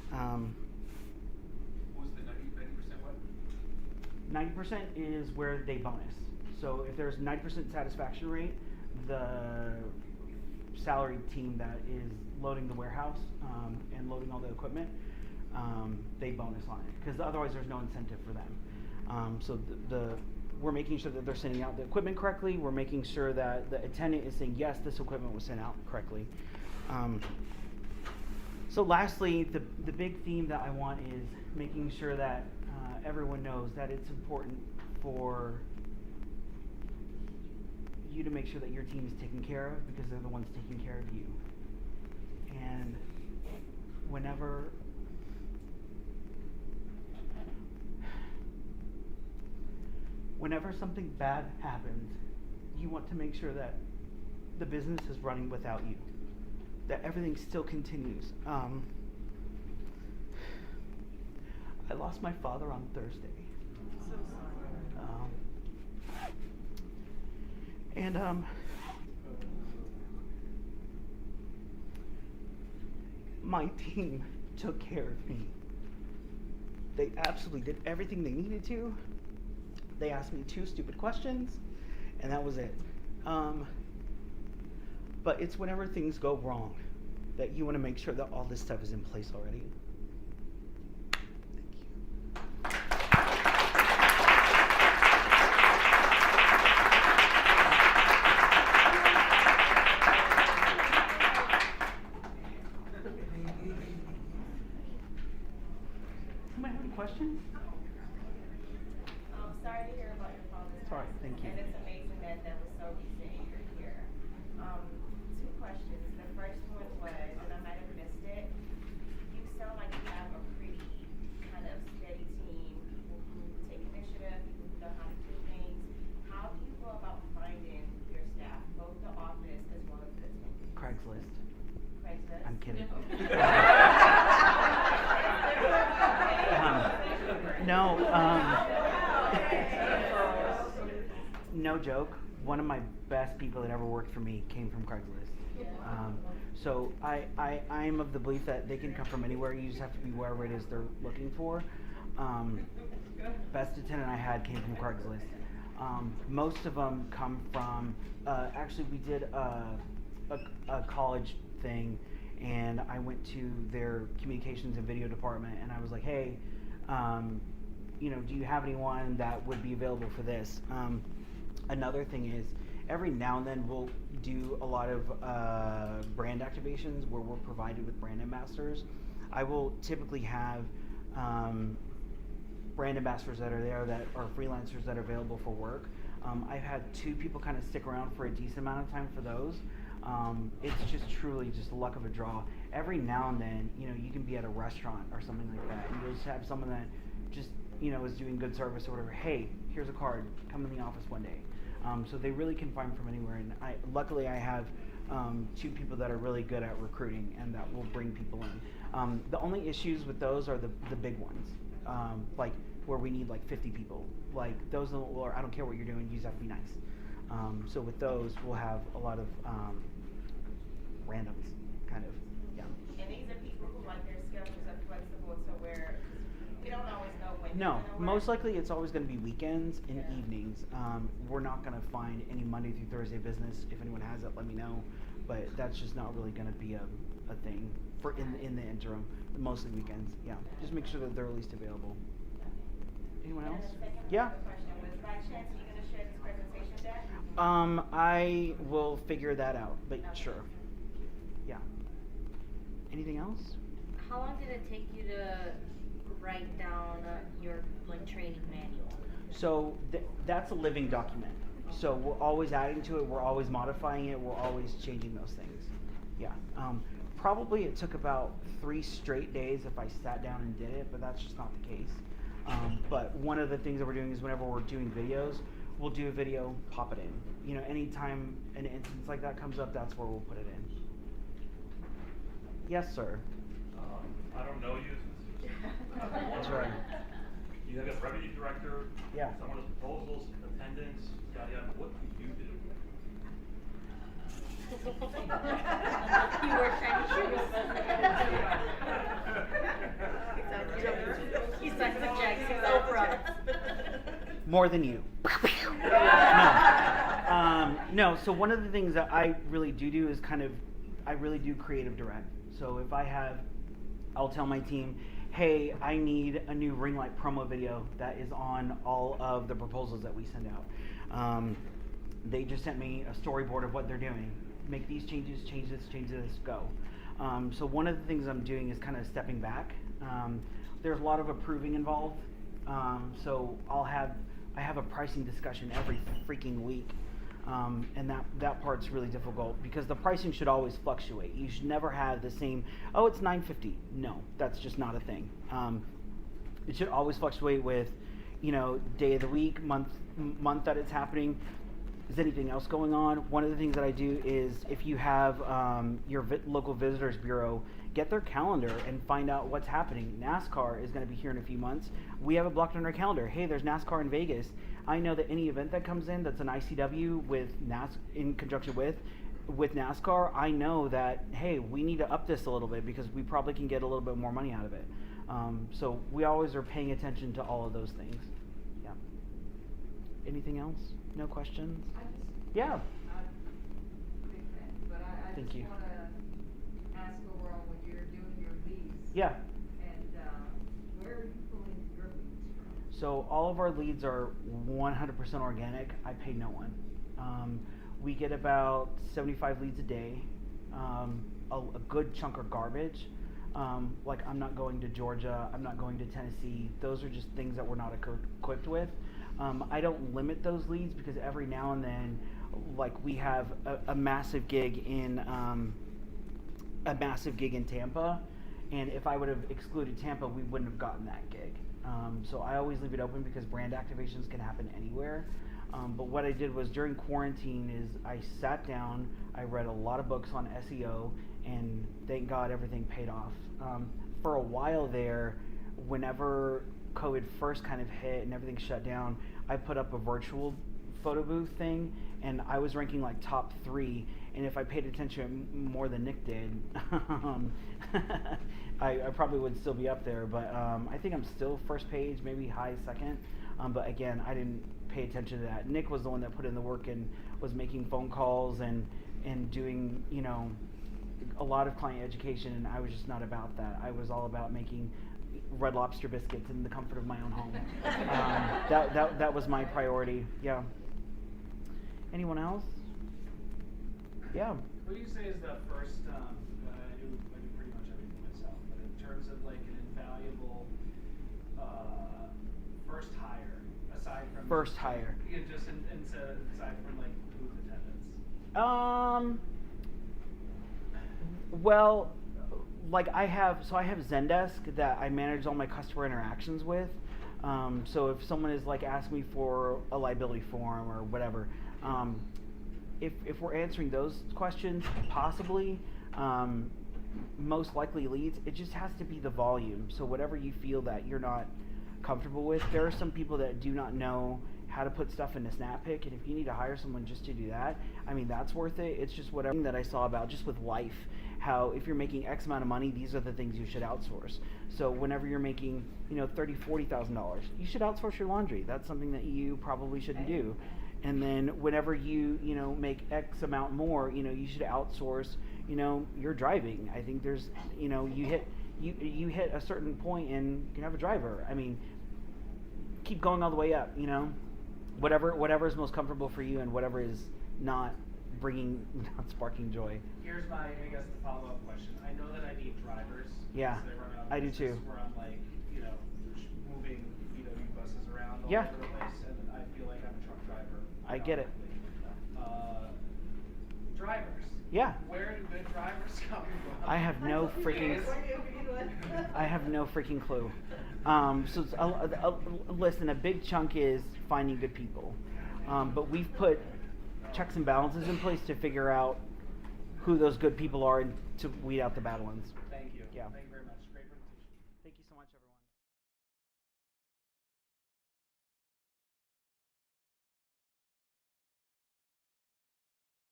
What was the 90% what? 90% is where they bonus. So if there's 90% satisfaction rate, the salaried team that is loading the warehouse and loading all the equipment, they bonus on it, because otherwise there's no incentive for them. So we're making sure that they're sending out the equipment correctly. We're making sure that the attendant is saying, yes, this equipment was sent out correctly. So lastly, the big theme that I want is making sure that everyone knows that it's important for you to make sure that your team is taken care of, because they're the ones taking care of you. And whenever something bad happens, you want to make sure that the business is running without you, that everything still continues. I lost my father on Thursday. So sorry. My team took care of me. They absolutely did everything they needed to. They asked me 2 stupid questions, and that was it. But it's whenever things go wrong that you want to make sure that all this stuff is in place already. Anybody have any questions? Sorry to hear about your father's It's all right, thank you. And it's amazing that that was so recent and you're here. 2 questions. The first one was, and I might have missed it, you sound like you have a pretty kind of steady team, people who take initiative, people who know how to do things. How do you go about finding your staff, both the office as well as the team? Craigslist. Craigslist? I'm kidding. No, no joke. One of my best people that ever worked for me came from Craigslist. So I'm of the belief that they can come from anywhere. You just have to be wherever it is they're looking for. Best attendant I had came from Craigslist. Most of them come from. Actually, we did a college thing, and I went to their communications and video department, and I was like, hey, do you have anyone that would be available for this? Another thing is, every now and then we'll do a lot of brand activations where we're provided with brand ambassadors. I will typically have brand ambassadors that are there that are freelancers that are available for work. I've had 2 people kind of stick around for a decent amount of time for those. It's just truly just luck of a draw. Every now and then, you can be at a restaurant or something like that, and you'll just have someone that just, is doing good service or whatever. Hey, here's a card. Come in the office one day. So they really can find from anywhere. And luckily I have 2 people that are really good at recruiting and that will bring people in. The only issues with those are the big ones, like where we need like 50 people. Like those, or I don't care what you're doing, you just have to be nice. So with those, we'll have a lot of randoms, kind of. Yeah. And these are people who like their schedules are flexible to where we don't always know when. No, most likely it's always going to be weekends and evenings. We're not going to find any Monday through Thursday business. If anyone has it, let me know. But that's just not really going to be a thing for in the interim. Mostly weekends. Yeah, just make sure that they're at least available. Anyone else? Yeah. Question was, by chance, are you going to share this presentation deck? I will figure that out. But sure. Yeah. Anything else? How long did it take you to write down your like training manual? So that's a living document. So we're always adding to it, we're always modifying it, we're always changing those things. Yeah. Probably it took about 3 straight days if I sat down and did it, but that's just not the case. But one of the things that we're doing is whenever we're doing videos, we'll do a video, pop it in. You know, anytime an instance like that comes up, that's where we'll put it in. Yes, sir. I don't know you. That's right. You have a revenue director. Yeah. Someone with proposals, attendance, yada yada. What do you do? You wear shiny shoes. He's like the Jackson Oprah. More than you. No, so one of the things that I really do is I really do creative direct. So if I'll tell my team, hey, I need a new ring light promo video that is on all of the proposals that we send out. They just sent me a storyboard of what they're doing. Make these changes, change this, go. So one of the things I'm doing is kind of stepping back. There's a lot of approving involved. So I have a pricing discussion every freaking week. And that part's really difficult because the pricing should always fluctuate. You should never have the same, oh, it's $9.50. No, that's just not a thing. It should always fluctuate with, day of the week, month that it's happening. Is anything else going on? One of the things that I do is if you have your local visitors bureau, get their calendar and find out what's happening. NASCAR is going to be here in a few months. We have it blocked on our calendar. Hey, there's NASCAR in Vegas. I know that any event that comes in that's an ICW with in conjunction with NASCAR, I know that, hey, we need to up this a little bit because we probably can get a little bit more money out of it. So we always are paying attention to all of those things. Yeah. Anything else? No questions? Yeah. Big fan, but I Thank just you. want to ask overall when you're doing your leads. Yeah. And where are you pulling your leads from? So all of our leads are 100% organic. I pay no one. We get about 75 leads a day. A good chunk are garbage. Like I'm not going to Georgia. I'm not going to Tennessee. Those are just things that we're not equipped with. I don't limit those leads because every now and then, like we have a massive gig in Tampa, and if I would have excluded Tampa, we wouldn't have gotten that gig. So I always leave it open because brand activations can happen anywhere. But what I did was during quarantine is I sat down, I read a lot of books on SEO, and thank God everything paid off. For a while there, whenever COVID first kind of hit and everything shut down, I put up a virtual photo booth thing, and I was ranking like top 3. And if I paid attention more than Nick did, I probably would still be up there. But I think I'm still first page, maybe high second. But again, I didn't pay attention to that. Nick was the one that put in the work and was making phone calls and doing, a lot of client education, and I was just not about that. I was all about making Red Lobster biscuits in the comfort of my own home. That was my priority. Yeah. Anyone else? Yeah. What do you say is the first? I do pretty much everything myself, but in terms of like an invaluable first hire, aside from First hire. Yeah, just aside from like booth attendance. Well, like I have Zendesk that I manage all my customer interactions with. So if someone is like asking me for a liability form or whatever, if we're answering those questions, possibly, most likely leads, it just has to be the volume. So whatever you feel that you're not comfortable with, there are some people that do not know how to put stuff into SnapPick, and if you need to hire someone just to do that, I mean, that's worth it. It's just whatever that I saw about just with life, how if you're making X amount of money, these are the things you should outsource. So whenever you're making, $30,000-$40,000, you should outsource your laundry. That's something that you probably shouldn't do. And then whenever you make X amount more, you should outsource, your driving. I think there's, you hit a certain point and you can have a driver. I mean, keep going all the way up, whatever is most comfortable for you and whatever is not sparking joy. Here's my, I guess, the follow-up question. I know that I need drivers. Yeah, because I run out of I do business too. Where I'm like, you know, moving VW buses around all Yeah. over the place, and I feel like I'm a truck driver. I get it. Drivers. Yeah. Where do good drivers come from? I have no freaking. I have no freaking clue. So listen, a big chunk is finding good people, but we've put checks and balances in place to figure out who those good people are and to weed out the bad ones. Thank you. Yeah. Thank you very much. Great presentation. Thank you so much, everyone.